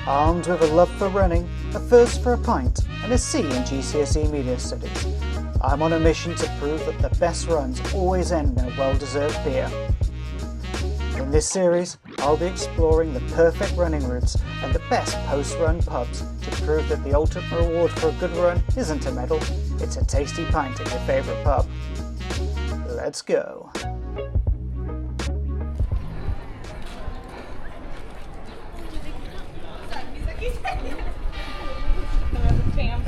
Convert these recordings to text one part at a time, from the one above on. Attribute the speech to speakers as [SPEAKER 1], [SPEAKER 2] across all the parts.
[SPEAKER 1] Armed with a love for running, a thirst for a pint, and a C in GCSE Media Studies, I'm on a mission to prove that the best runs always end in a well-deserved beer. In this series, I'll be exploring the perfect running routes and the best post-run pubs to prove that the ultimate reward for a good run isn't a medal, it's a tasty pint at your favourite pub. Let's go.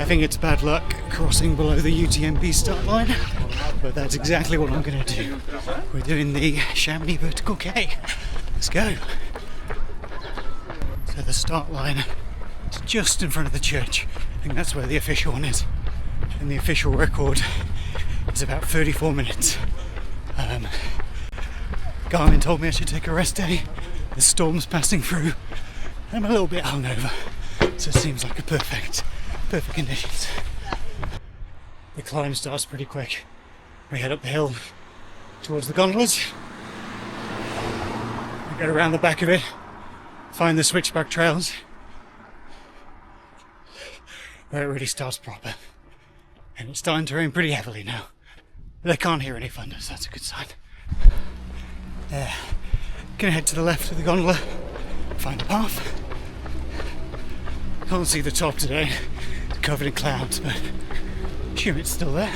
[SPEAKER 2] I think it's bad luck crossing below the UTMB start line, but that's exactly what I'm going to do. We're doing the Chamonix Vertical K. Let's go. So the start line is just in front of the church. I think that's where the official one is. And the official record is about 34 minutes. Garmin told me I should take a rest day. The storm's passing through. I'm a little bit hungover, so it seems like a perfect conditions. The climb starts pretty quick. We head up the hill towards the gondolas. We get around the back of it, find the switchback trails, where it really starts proper. And it's starting to rain pretty heavily now. But I can't hear any thunder, so that's a good sign. Gonna head to the left of the gondola, find a path. Can't see the top today, it's covered in clouds, but I assume it's still there.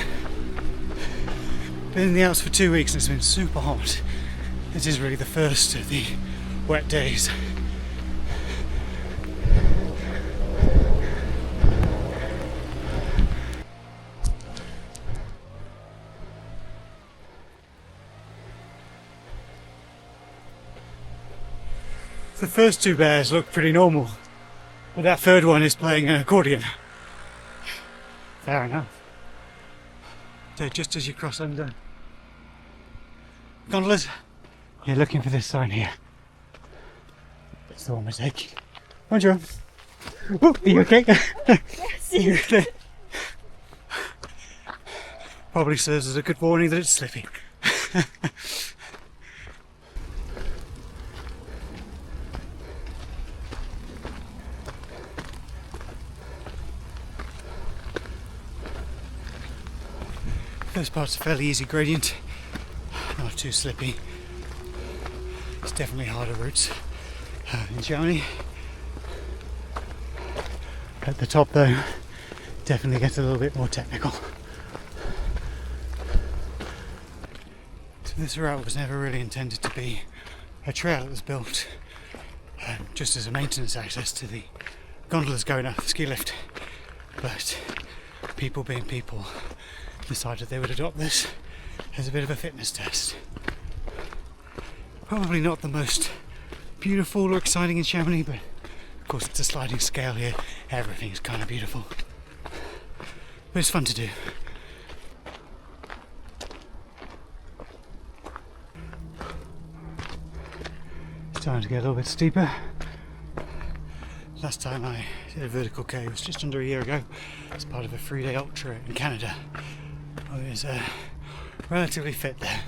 [SPEAKER 2] Been in the Alps for 2 weeks and it's been super hot. This is really the first of the wet days. The first two bears look pretty normal, but that third one is playing an accordion. Fair enough. So just as you cross under gondolas, you're looking for this sign here. That's the one we're taking. Bonjour. Ooh, are you okay? Yes. Are you okay? Probably serves as a good warning that it's slippy. First part's a fairly easy gradient, not too slippy. It's definitely harder routes in Chamonix. At the top though, definitely gets a little bit more technical. So this route was never really intended to be a trail. It was built just as a maintenance access to the gondolas going up the ski lift. But people being people, decided they would adopt this as a bit of a fitness test. Probably not the most beautiful or exciting in Chamonix, but of course it's a sliding scale here. Everything's kind of beautiful. But it's fun to do. It's time to get a little bit steeper. Last time I did a vertical K was just under a year ago as part of a 3-day ultra in Canada. I was relatively fit there.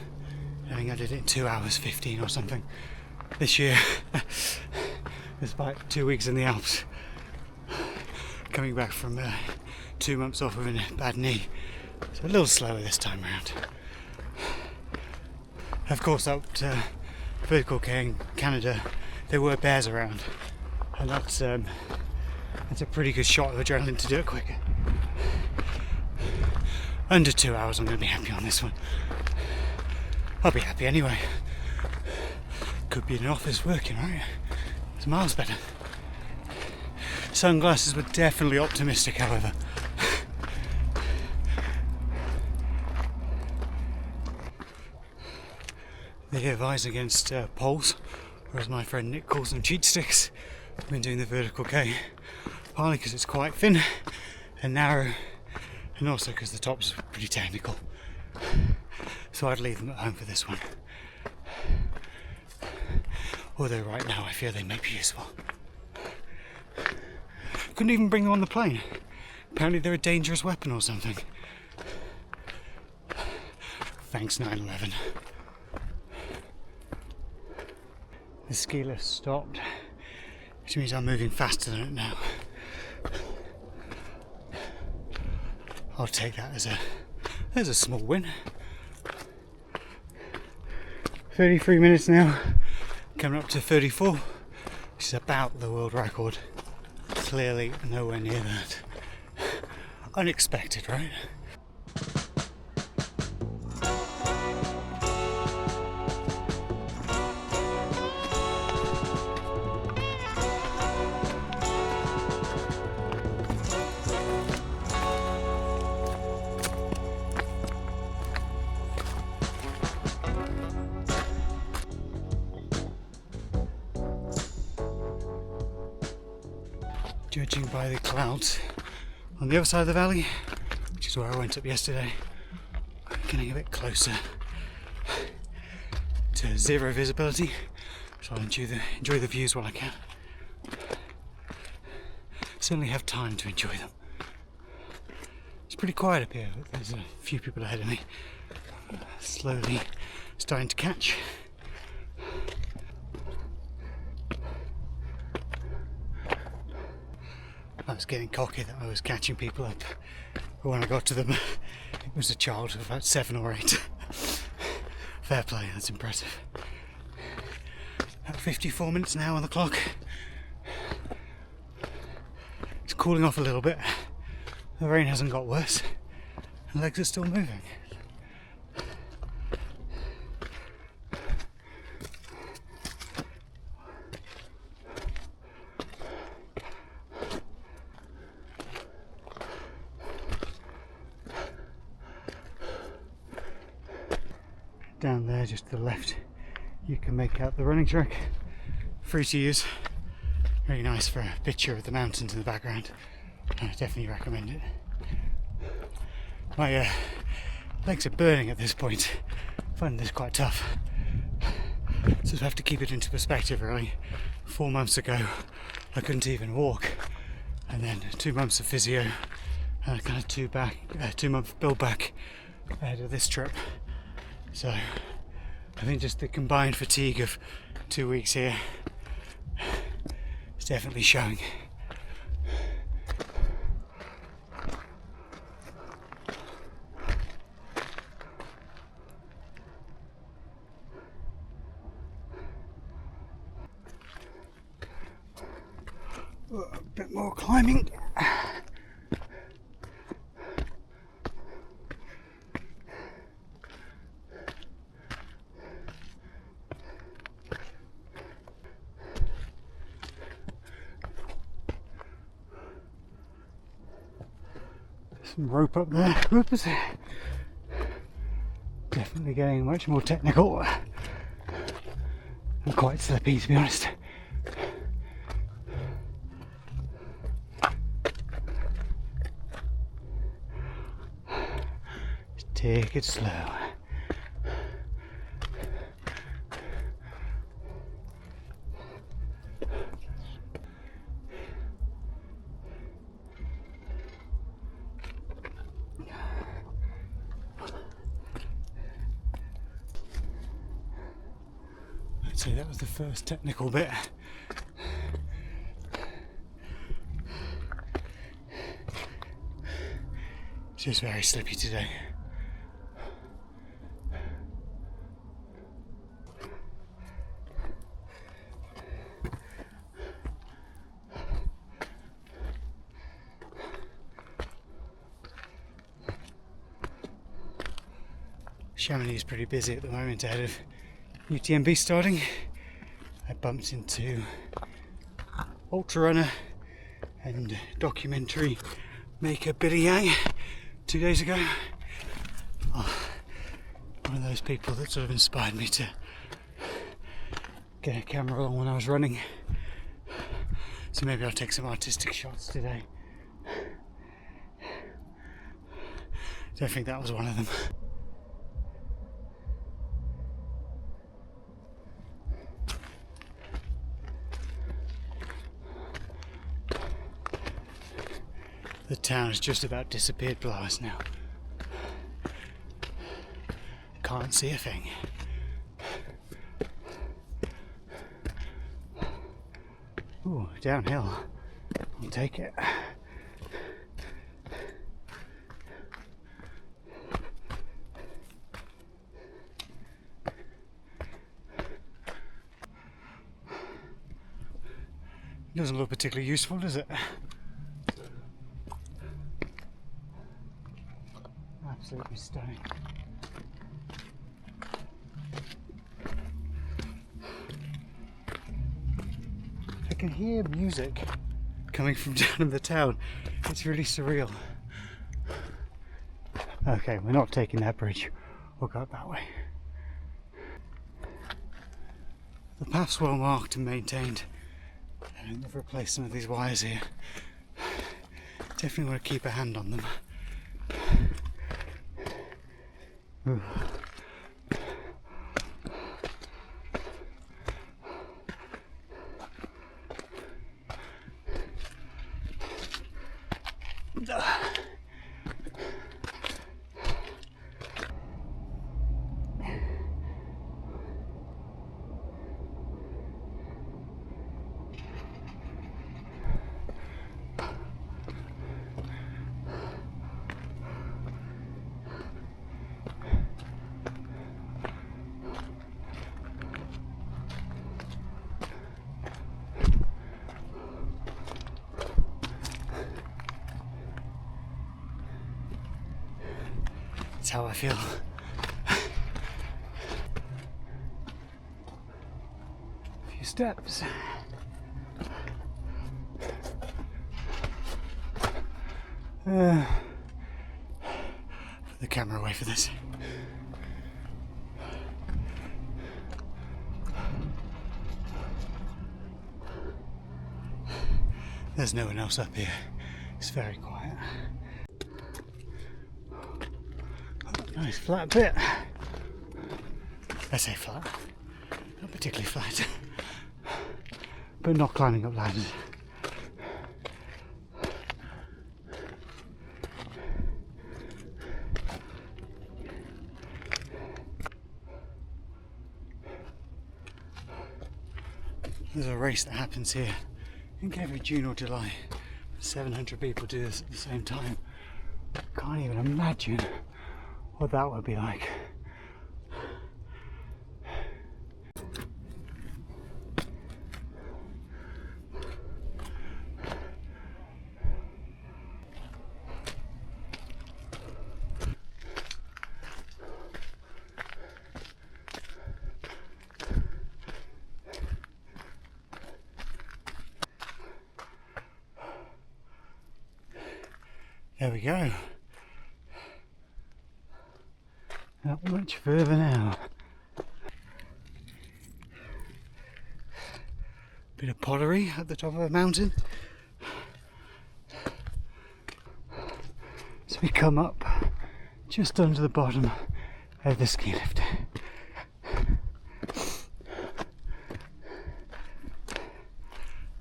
[SPEAKER 2] I think I did it in 2 hours 15 or something. This year, despite 2 weeks in the Alps, coming back from 2 months off with a bad knee, so a little slower this time around. Of course, that vertical K in Canada, there were bears around, and that's a pretty good shot of adrenaline to do it quicker. Under 2 hours, I'm going to be happy on this one. I'll be happy anyway. Could be in an office working, right? It's miles better. Sunglasses were definitely optimistic, however. They advise against poles, or as my friend Nick calls them, cheat sticks, when doing the vertical K. Partly because it's quite thin and narrow, and also because the top's pretty technical. So I'd leave them at home for this one. Although right now I fear they may be useful. Couldn't even bring them on the plane. Apparently they're a dangerous weapon or something. Thanks 9/11. The ski lift stopped which means I'm moving faster than it now. I'll take that as a small win. 33 minutes now, coming up to 34, which is about the world record. Clearly nowhere near that. Unexpected, right? Judging by the clouds on the other side of the valley, which is where I went up yesterday, I'm getting a bit closer to zero visibility, so I'll enjoy the views while I can. Certainly have time to enjoy them. It's pretty quiet up here, but there's a few people ahead of me, slowly starting to catch. I was getting cocky that I was catching people up, but when I got to them, it was a child of about 7 or 8. Fair play, that's impressive. About 54 minutes now on the clock. It's cooling off a little bit. The rain hasn't got worse, and legs are still moving. Down there, just to the left, you can make out the running track. Free to use. Really nice for a picture of the mountains in the background. I definitely recommend it. My legs are burning at this point. I find this quite tough. So I have to keep it into perspective really. 4 months ago I couldn't even walk, and then 2 months of physio and a kind of 2 month build back ahead of this trip. So I think just the combined fatigue of 2 weeks here is definitely showing. A bit more climbing. Some rope up there. Whoops. Definitely getting much more technical and quite slippy, to be honest. Just take it slow. So that was the first technical bit. It's just very slippy today. Chamonix is pretty busy at the moment ahead of UTMB starting. I bumped into ultra runner and documentary maker Billy Yang 2 days ago. Oh, one of those people that sort of inspired me to get a camera along when I was running. So maybe I'll take some artistic shots today. Don't think that was one of them. The town has just about disappeared below us now. Can't see a thing. Ooh, downhill. I'll take it. Doesn't look particularly useful, does it? Absolutely stunning. I can hear music coming from down in the town. It's really surreal. Okay, we're not taking that bridge. We'll go up that way. The path's well marked and maintained. I've replaced some of these wires here. Definitely want to keep a hand on them. Ooh. That's how I feel. A few steps. Put the camera away for this. There's no one else up here. It's very quiet. Nice flat bit. I say flat, not particularly flat, but not climbing up ladders. There's a race that happens here, I think every June or July. 700 people do this at the same time. Can't even imagine what that would be like. There we go. Not much further now. Bit of pottery at the top of a mountain. So we come up just under the bottom of the ski lift.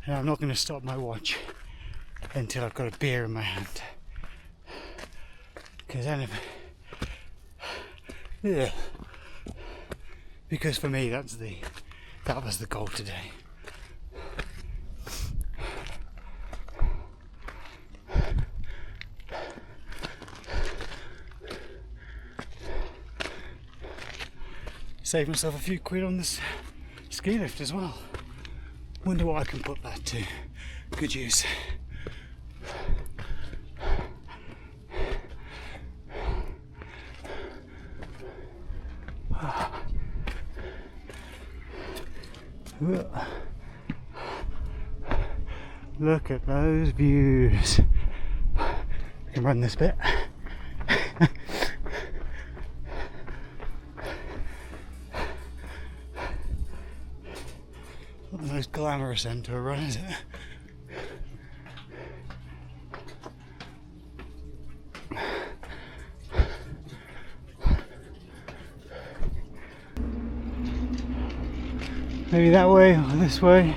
[SPEAKER 2] And I'm not going to stop my watch until I've got a beer in my hand. Because then because for me that was the goal today. Save myself a few quid on this ski lift as well. Wonder what I can put that to good use. Look at those views. We can run this bit. Not the most glamorous end to a run, is it? Maybe that way or this way.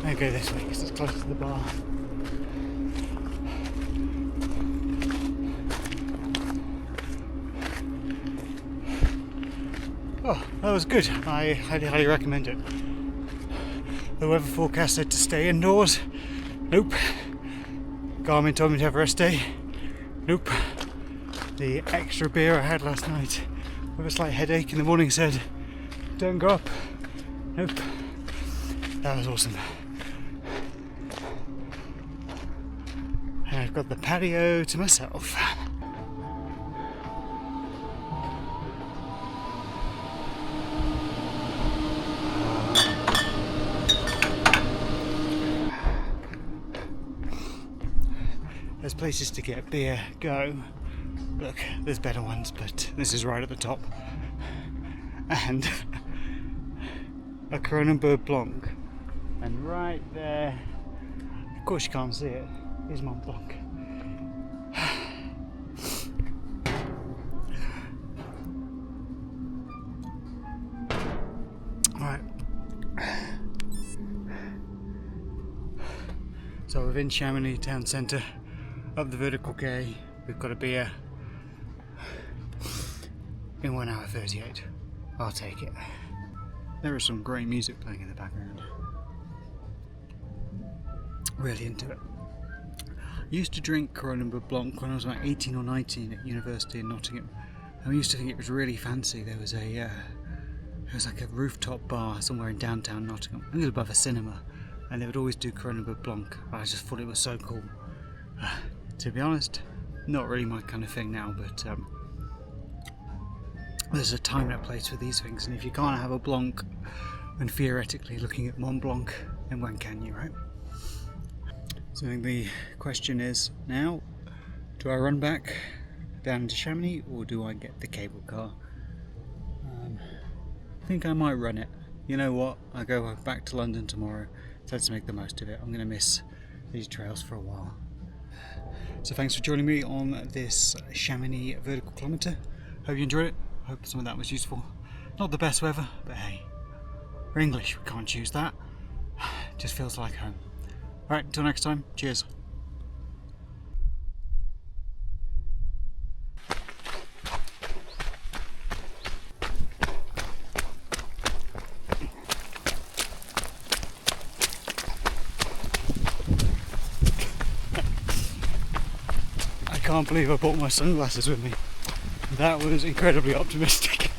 [SPEAKER 2] I'll go this way because it's close to the bar. Oh, that was good. I highly recommend it. The weather forecast said to stay indoors. Nope. Garmin told me to have a rest day. Nope. The extra beer I had last night with a slight headache in the morning said, don't go up. Nope. That was awesome. And I've got the patio to myself. There's places to get beer, go. Look, there's better ones, but this is right at the top. And a Kronenbourg Blanc. And right there, of course you can't see it, is Mont Blanc. Alright. So we're in Chamonix town centre, up the vertical quay. We've got a beer in 1 hour 38. I'll take it. There is some great music playing in the background. Really into it. I used to drink Kronenbourg Blanc when I was about 18 or 19 at university in Nottingham. And we used to think it was really fancy. There was like a rooftop bar somewhere in downtown Nottingham, a little above a cinema, and they would always do Kronenbourg Blanc. I just thought it was so cool. To be honest, not really my kind of thing now, but there's a time and a place for these things, and if you can't have a Blanc when theoretically looking at Mont Blanc, then when can you, right? So I think the question is now, do I run back down to Chamonix or do I get the cable car? I think I might run it. You know what, I go back to London tomorrow, so let's make the most of it. I'm going to miss these trails for a while. So thanks for joining me on this Chamonix Vertical Kilometer. Hope you enjoyed it. Hope some of that was useful. Not the best weather, but hey, we're English, we can't choose that. Just feels like home. Alright, until next time, cheers. I can't believe I brought my sunglasses with me. That was incredibly optimistic.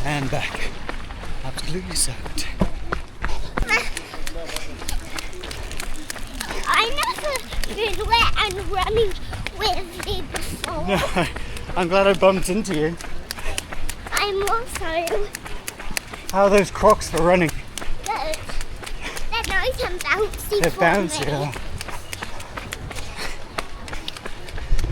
[SPEAKER 2] And back. Absolutely soaked.
[SPEAKER 3] I never been wet and running with you before.
[SPEAKER 2] No, I'm glad I bumped into you.
[SPEAKER 3] I'm also
[SPEAKER 2] How are those Crocs for running?
[SPEAKER 3] good. They're nice and bouncy
[SPEAKER 2] They're
[SPEAKER 3] for
[SPEAKER 2] bouncy,
[SPEAKER 3] me.
[SPEAKER 2] yeah.